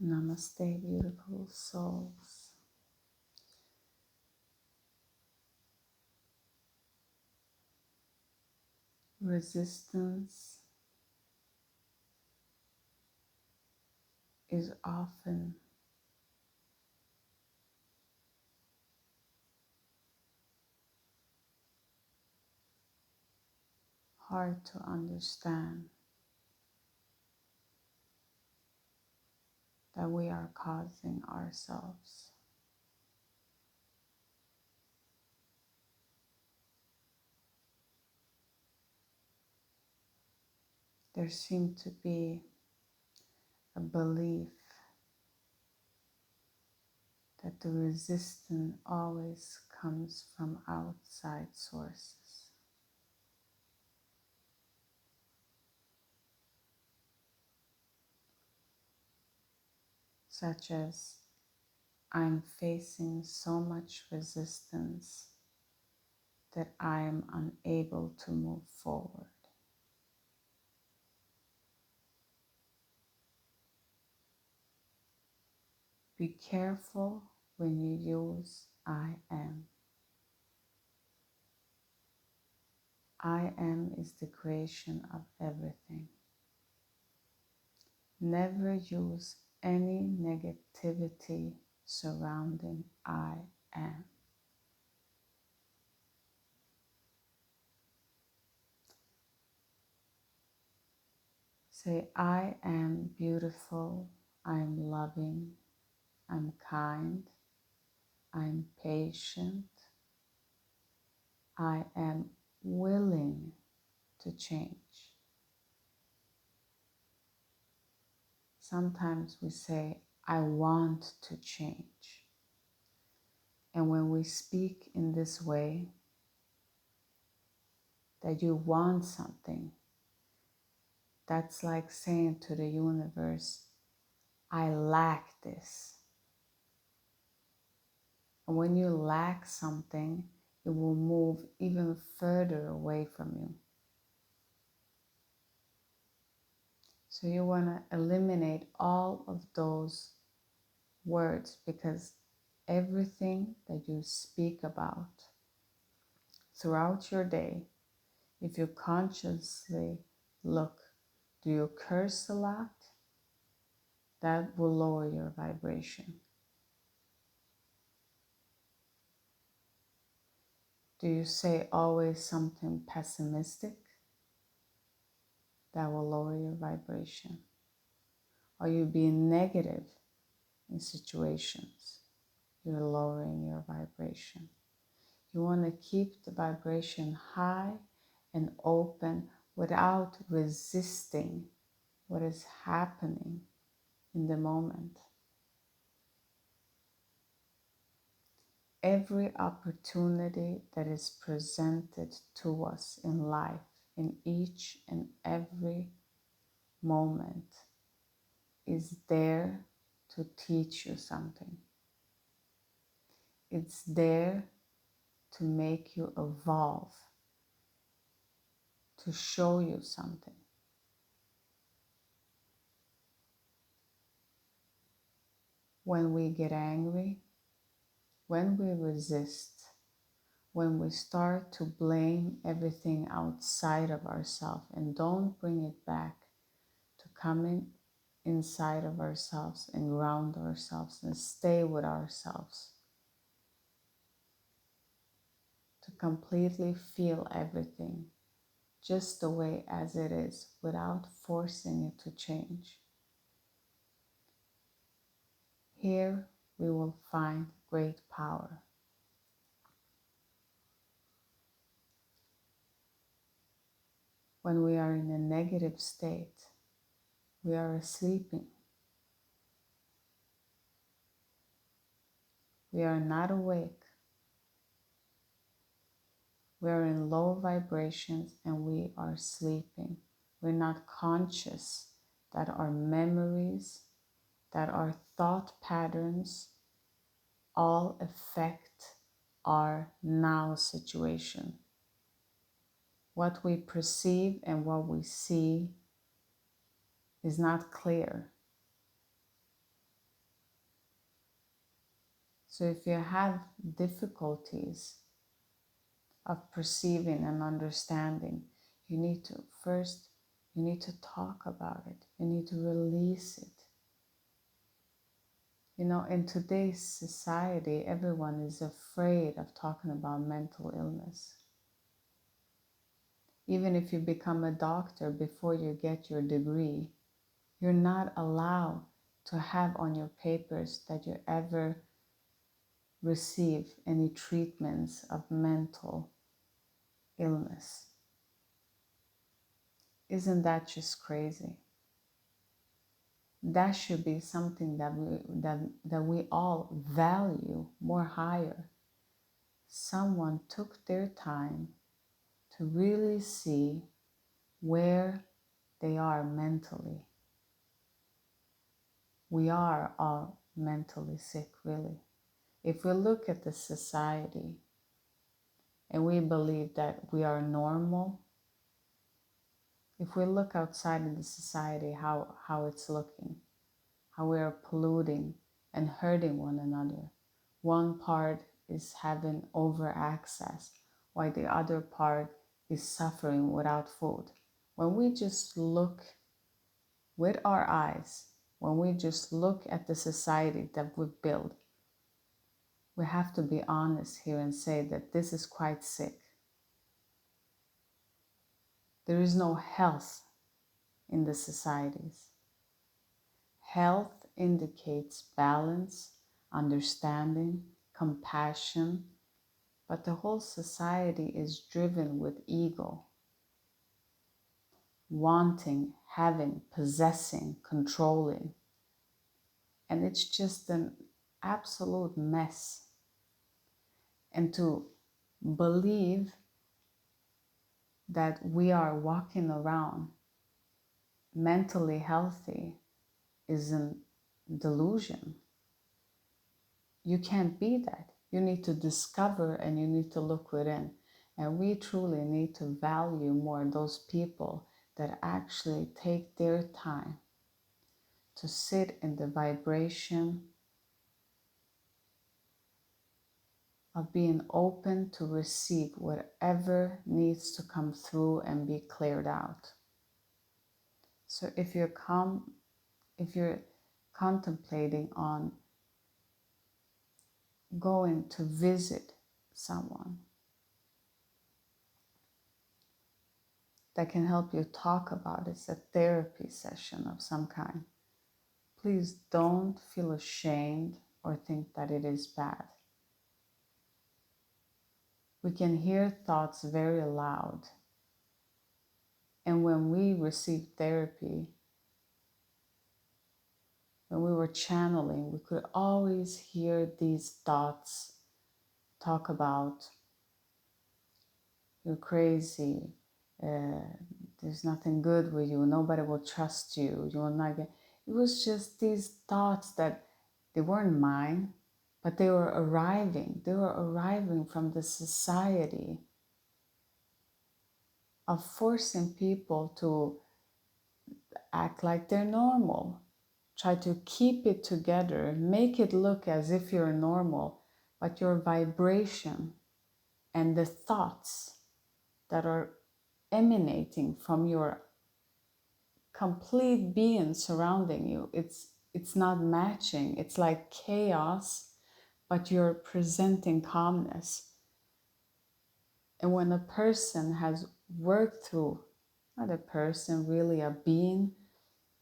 Namaste, beautiful souls. Resistance is often hard to understand that we are causing ourselves. There seems to be a belief that the resistance always comes from outside sources, such as I'm facing so much resistance that I am unable to move forward. Be careful when you use I am. I am is the creation of everything. Never use any negativity surrounding I am. Say, I am beautiful, I'm loving, I'm kind, I'm patient, I am willing to change. Sometimes we say, I want to change. And when we speak in this way, that you want something, that's like saying to the universe, I lack this. And when you lack something, it will move even further away from you. So you want to eliminate all of those words, because everything that you speak about throughout your day, if you consciously look, do you curse a lot? That will lower your vibration. Do you say always something pessimistic? That will lower your vibration. Are you being negative in situations? You're lowering your vibration. You want to keep the vibration high and open without resisting what is happening in the moment. Every opportunity that is presented to us in life, in each and every moment, is there to teach you something. It's there to make you evolve, to show you something. When we get angry, when we resist, when we start to blame everything outside of ourselves and don't bring it back to coming inside of ourselves and ground ourselves and stay with ourselves, to completely feel everything just the way as it is without forcing it to change. Here we will find great power. When we are in a negative state, we are sleeping. We are not awake. We are in low vibrations and we are sleeping. We're not conscious that our memories, that our thought patterns all affect our now situation. What we perceive and what we see is not clear. So if you have difficulties of perceiving and understanding, you need to first, you need to talk about it. You need to release it. You know, in today's society, everyone is afraid of talking about mental illness. Even if you become a doctor before you get your degree, you're not allowed to have on your papers that you ever receive any treatments of mental illness. Isn't that just crazy? That should be something that we all value more higher. Someone took their time to really see where they are mentally. We are all mentally sick, really. If we look at the society and we believe that we are normal, if we look outside in the society, how it's looking, how we are polluting and hurting one another. One part is having over access, while the other part is suffering without food. When we just look with our eyes, when we just look at the society that we've built, we have to be honest here and say that this is quite sick. There is no health in the societies. Health indicates balance, understanding, compassion, but the whole society is driven with ego, wanting, having, possessing, controlling. And it's just an absolute mess. And to believe that we are walking around mentally healthy is a delusion. You can't be that. You need to discover and you need to look within. And we truly need to value more those people that actually take their time to sit in the vibration of being open to receive whatever needs to come through and be cleared out. So if you're contemplating on going to visit someone that can help you talk about it, it's a therapy session of some kind, please don't feel ashamed or think that it is bad. We can hear thoughts very loud. And when we received therapy, when we were channeling, we could always hear these thoughts talk about, you're crazy, there's nothing good with you, nobody will trust you, you will not get. It was just these thoughts that they weren't mine, but they were arriving. They were arriving from the society of forcing people to act like they're normal. Try to keep it together, make it look as if you're normal, but your vibration and the thoughts that are emanating from your complete being surrounding you, it's not matching. It's like chaos, but you're presenting calmness. And when a person has worked through, not a person, really a being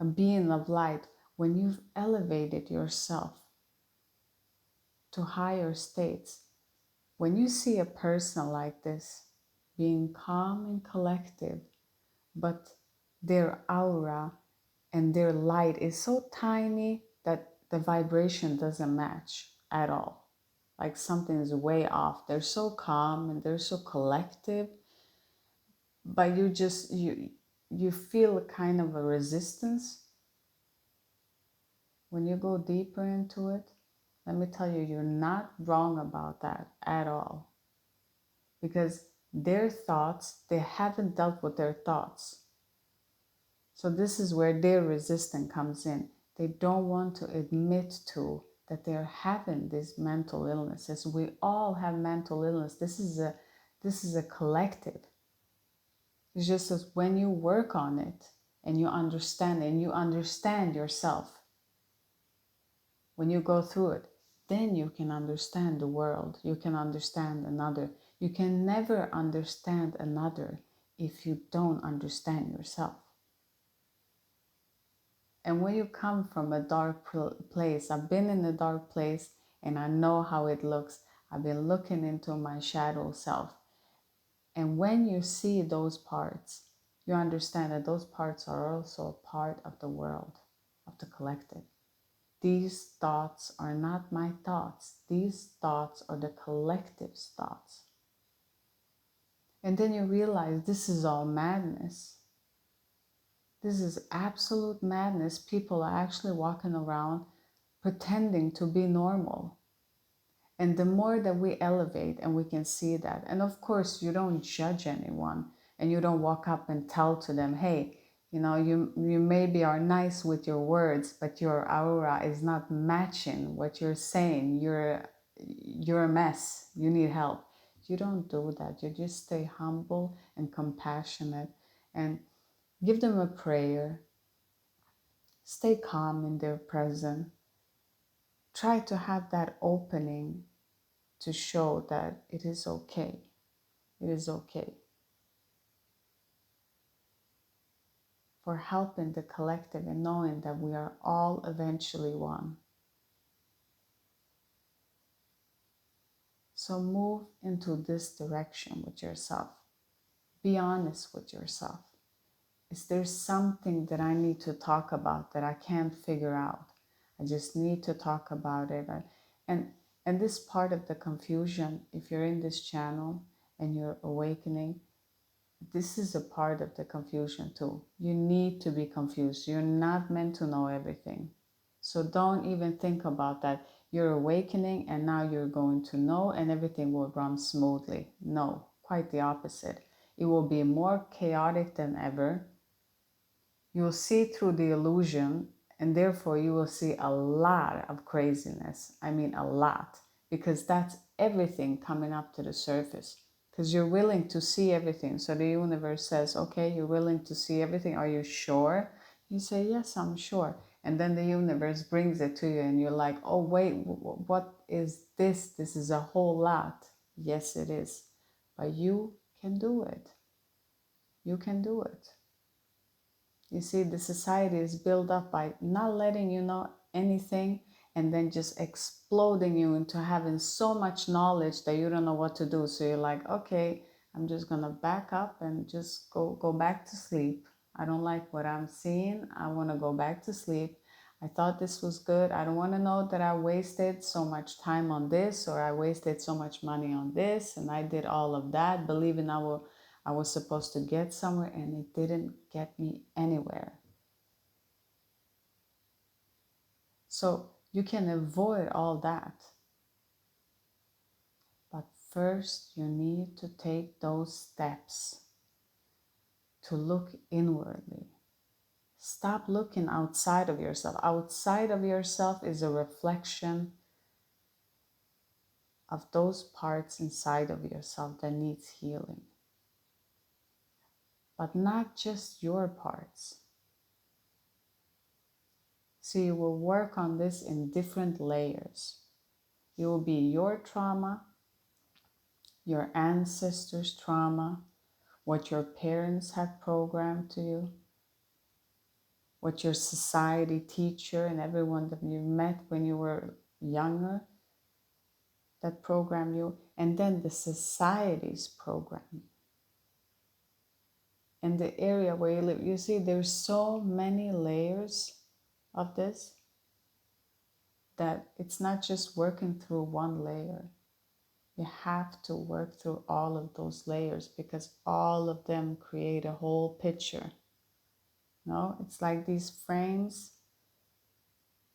of light, when you've elevated yourself to higher states, when you see a person like this, being calm and collective, but their aura and their light is so tiny that the vibration doesn't match at all. Like something is way off. They're so calm and they're so collective, but you feel a kind of a resistance. When you go deeper into it, let me tell you, you're not wrong about that at all. Because their thoughts, they haven't dealt with their thoughts. So this is where their resistance comes in. They don't want to admit to that they're having these mental illnesses. We all have mental illness. This is a collective. It's just that when you work on it and you understand yourself, when you go through it, then you can understand the world. You can understand another. You can never understand another if you don't understand yourself. And when you come from a dark place, I've been in a dark place and I know how it looks. I've been looking into my shadow self. And when you see those parts, you understand that those parts are also a part of the world, of the collective. These thoughts are not my thoughts. These thoughts are the collective's thoughts. And then you realize this is all madness. This is absolute madness. People are actually walking around pretending to be normal. And the more that we elevate and we can see that, and of course you don't judge anyone and you don't walk up and tell to them, hey, you maybe are nice with your words, but your aura is not matching what you're saying. You're a mess. You need help. You don't do that. You just stay humble and compassionate and give them a prayer. Stay calm in their presence. Try to have that opening to show that it is okay. It is okay. For helping the collective and knowing that we are all eventually one. So move into this direction with yourself. Be honest with yourself. Is there something that I need to talk about that I can't figure out? I just need to talk about it. And this part of the confusion, if you're in this channel and you're awakening, this is a part of the confusion too. You need to be confused. You're not meant to know everything. So don't even think about that. You're awakening and now you're going to know and everything will run smoothly. No, quite the opposite. It will be more chaotic than ever. You will see through the illusion and therefore you will see a lot of craziness. I mean a lot, because that's everything coming up to the surface. Because you're willing to see everything. So the universe says, okay, you're willing to see everything. Are you sure? You say, yes, I'm sure. And then the universe brings it to you and you're like, oh, wait, what is this? This is a whole lot. Yes, it is. But you can do it. You can do it. You see, the society is built up by not letting you know anything and then just exploding you into having so much knowledge that you don't know what to do. So you're like, okay, I'm just going to back up and just go back to sleep. I don't like what I'm seeing. I want to go back to sleep. I thought this was good. I don't want to know that I wasted so much time on this or I wasted so much money on this and I did all of that, believing I was supposed to get somewhere and it didn't get me anywhere. So you can avoid all that. But first you need to take those steps to look inwardly. Stop looking outside of yourself. Outside of yourself is a reflection of those parts inside of yourself that needs healing. But not just your parts. So you will work on this in different layers. It will be your trauma, your ancestors' trauma, what your parents have programmed to you, what your society teacher and everyone that you met when you were younger that programmed you, and then the society's program. And the area where you live, you see there's so many layers of this that it's not just working through one layer. You have to work through all of those layers because all of them create a whole picture. No, it's like these frames,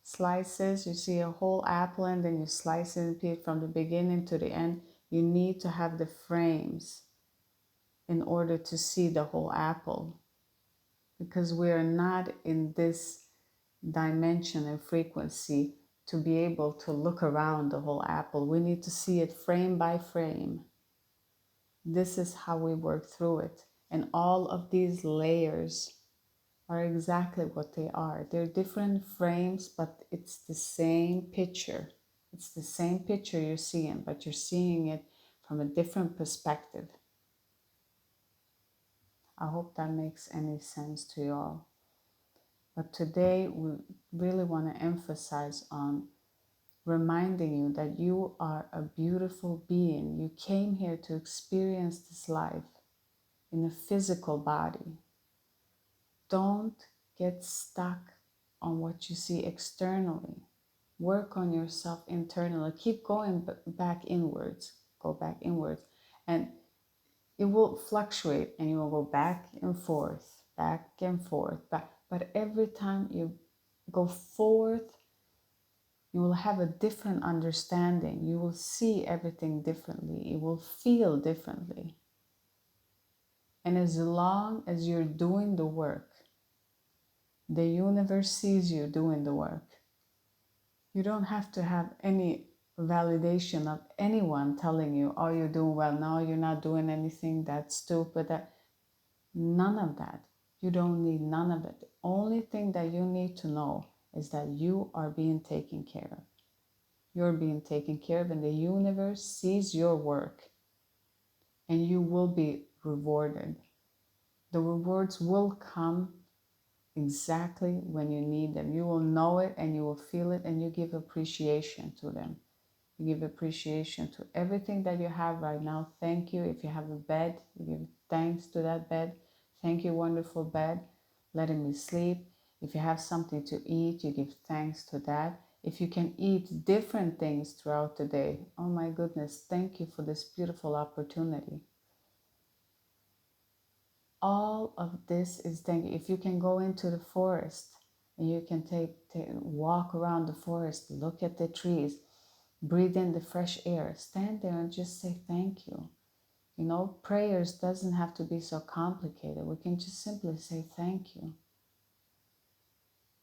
slices. You see a whole apple and then you slice it from the beginning to the end. You need to have the frames in order to see the whole apple because we are not in this dimension and frequency to be able to look around the whole apple. We need to see it frame by frame. This is how we work through it. And all of these layers are exactly what they are. They're different frames, but it's the same picture. It's the same picture you're seeing, but you're seeing it from a different perspective. I hope that makes any sense to you all. But today we really want to emphasize on reminding you that you are a beautiful being. You came here to experience this life in a physical body. Don't get stuck on what you see externally. Work on yourself internally. Keep going back inwards. Go back inwards. And it will fluctuate and you will go back and forth, back. But every time you go forth, you will have a different understanding. You will see everything differently. You will feel differently. And as long as you're doing the work, the universe sees you doing the work. You don't have to have any validation of anyone telling you, oh, you're doing well. No, you're not doing anything. That's stupid. None of that. You don't need none of it. The only thing that you need to know is that you are being taken care of. You're being taken care of, and the universe sees your work, and you will be rewarded. The rewards will come exactly when you need them. You will know it and you will feel it, and you give appreciation to them. You give appreciation to everything that you have right now. Thank you. If you have a bed, you give thanks to that bed. Thank you, wonderful bed, letting me sleep. If you have something to eat, you give thanks to that. If you can eat different things throughout the day, oh my goodness, thank you for this beautiful opportunity. All of this is thank you. If you can go into the forest and you can walk around the forest, look at the trees, breathe in the fresh air, stand there and just say thank you. You know, prayers doesn't have to be so complicated. We can just simply say thank you.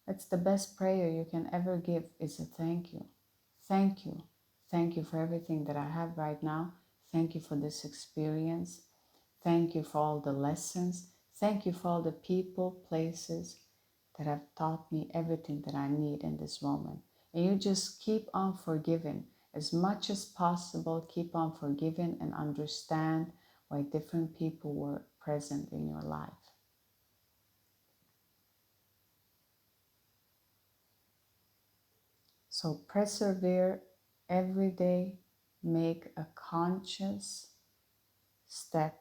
That's the best prayer you can ever give, is a thank you. Thank you. Thank you for everything that I have right now. Thank you for this experience. Thank you for all the lessons. Thank you for all the people, places that have taught me everything that I need in this moment. And you just keep on forgiving. As much as possible, keep on forgiving and understand why different people were present in your life. So persevere every day. Make a conscious step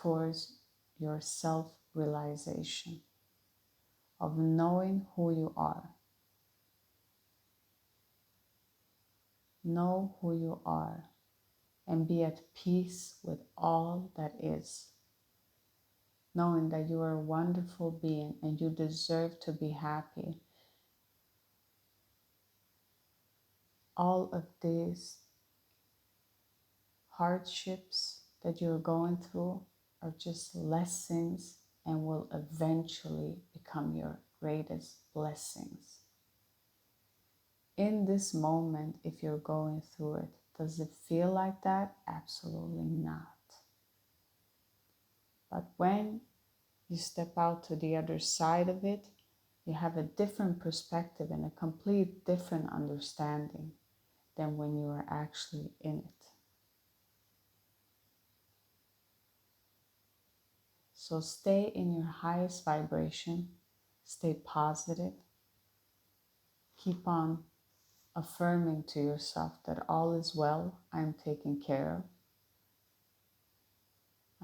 towards your self-realization of knowing who you are. Know who you are and be at peace with all that is. Knowing that you are a wonderful being and you deserve to be happy. All of these hardships that you're going through are just lessons and will eventually become your greatest blessings. In this moment, if you're going through it, does it feel like that? Absolutely not. But when you step out to the other side of it, you have a different perspective and a complete different understanding than when you are actually in it. So stay in your highest vibration, stay positive, keep on affirming to yourself that all is well, I'm taken care of,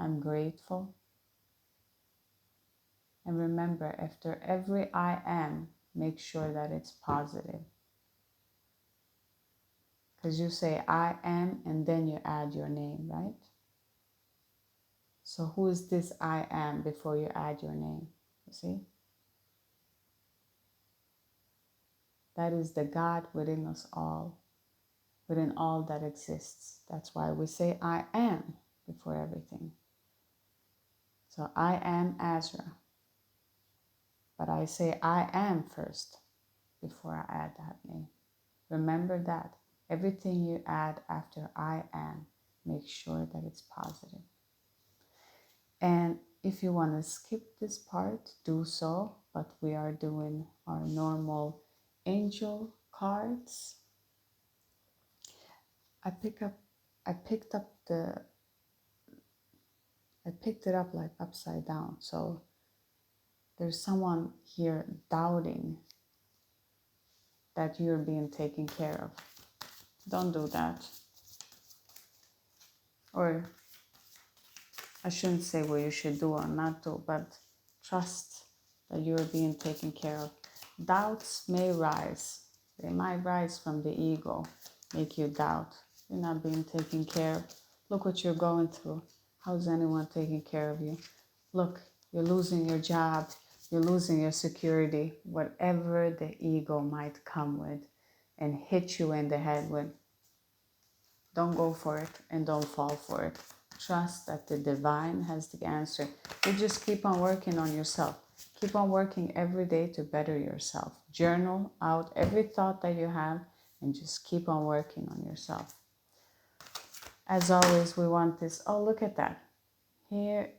I'm grateful. And remember, after every I am, make sure that it's positive. Because you say I am and then you add your name, right? So who is this I am before you add your name? You see? That is the God within us all, within all that exists. That's why we say I am before everything. So I am Azra. But I say I am first before I add that name. Remember that. Everything you add after I am, make sure that it's positive. And if you want to skip this part, do so. But we are doing our normal angel cards. I picked it up like upside down. So there's someone here doubting that you're being taken care of. Don't do that. Or I shouldn't say what you should do or not do, but trust that you're being taken care of. Doubts may rise. They might rise from the ego, make you doubt. You're not being taken care of. Look what you're going through. How's anyone taking care of you? Look, you're losing your job. You're losing your security. Whatever the ego might come with and hit you in the head with, don't go for it and don't fall for it. Trust that the divine has the answer. You just keep on working on yourself. Keep on working every day to better yourself. Journal out every thought that you have and just keep on working on yourself. As always, we want this. Oh, look at that. Here,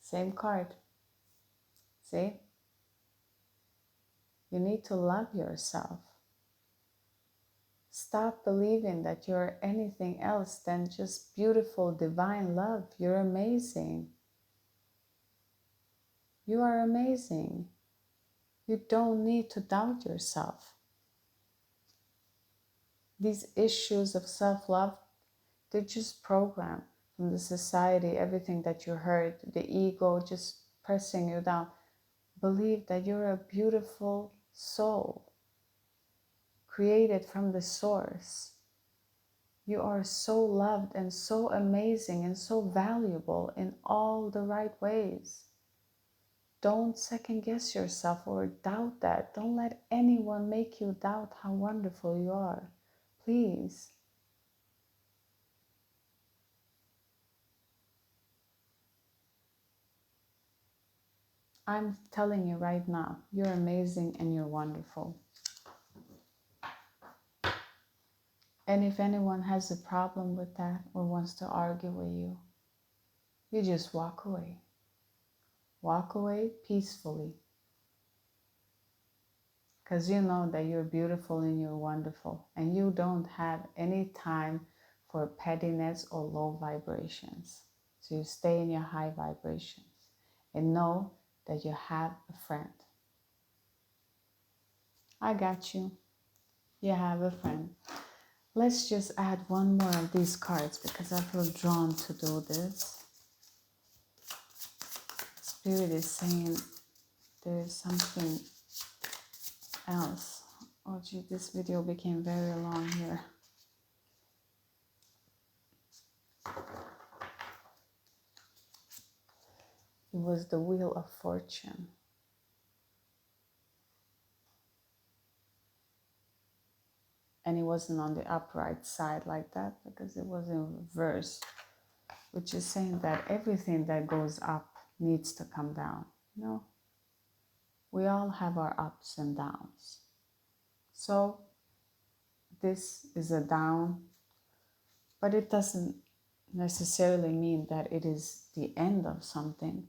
same card. See? You need to love yourself. Stop believing that you're anything else than just beautiful, divine love. You're amazing. You are amazing. You don't need to doubt yourself. These issues of self-love, they're just programmed from the society, everything that you heard, the ego just pressing you down. Believe that you're a beautiful soul, created from the source. You are so loved and so amazing and so valuable in all the right ways. Don't second guess yourself or doubt that. Don't let anyone make you doubt how wonderful you are. Please. I'm telling you right now, you're amazing and you're wonderful. And if anyone has a problem with that or wants to argue with you, you just walk away. Walk away peacefully. Because you know that you're beautiful and you're wonderful. And you don't have any time for pettiness or low vibrations. So you stay in your high vibrations. And know that you have a friend. I got you. You have a friend. Let's just add one more of these cards because I feel drawn to do this. Spirit is saying there's something else. Oh gee, this video became very long here. It was the Wheel of Fortune. And it wasn't on the upright side like that because it was in reverse, which is saying that everything that goes up needs to come down. You know, we all have our ups and downs. So this is a down, but it doesn't necessarily mean that it is the end of something.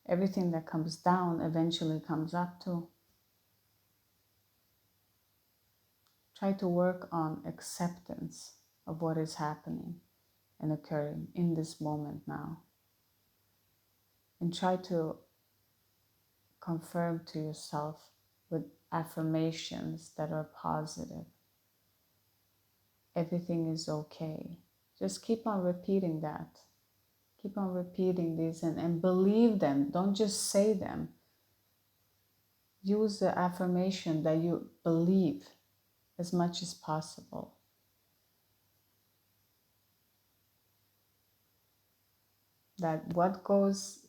Everything that comes down eventually comes up too. Try to work on acceptance of what is happening and occurring in this moment now. And try to confirm to yourself with affirmations that are positive. Everything is okay. Just keep on repeating that. Keep on repeating these and believe them. Don't just say them. Use the affirmation that you believe as much as possible. That what goes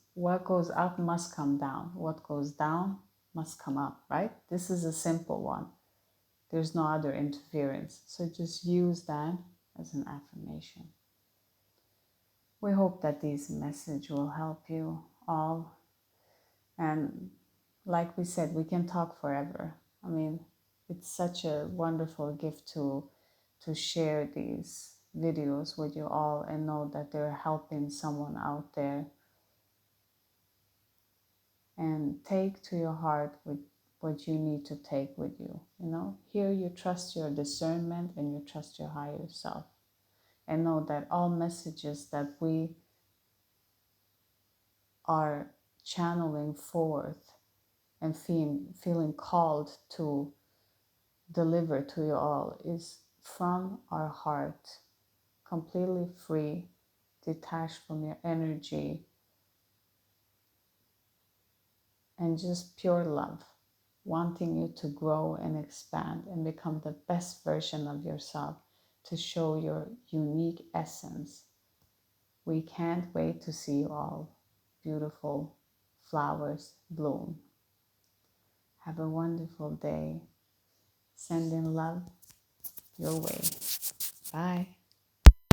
up must come down. What goes down must come up, right? This is a simple one. There's no other interference. So just use that as an affirmation. We hope that this message will help you all. And like we said, we can talk forever. I mean, It's such a wonderful gift to share these videos with you all and know that they're helping someone out there. And take to your heart with what you need to take with you. You know, here you trust your discernment and you trust your higher self. And know that all messages that we are channeling forth and feeling called to deliver to you all is from our heart, completely free, detached from your energy, and just pure love, wanting you to grow and expand and become the best version of yourself, to show your unique essence. We can't wait to see you all beautiful flowers bloom. Have a wonderful day. Sending love your way. Bye.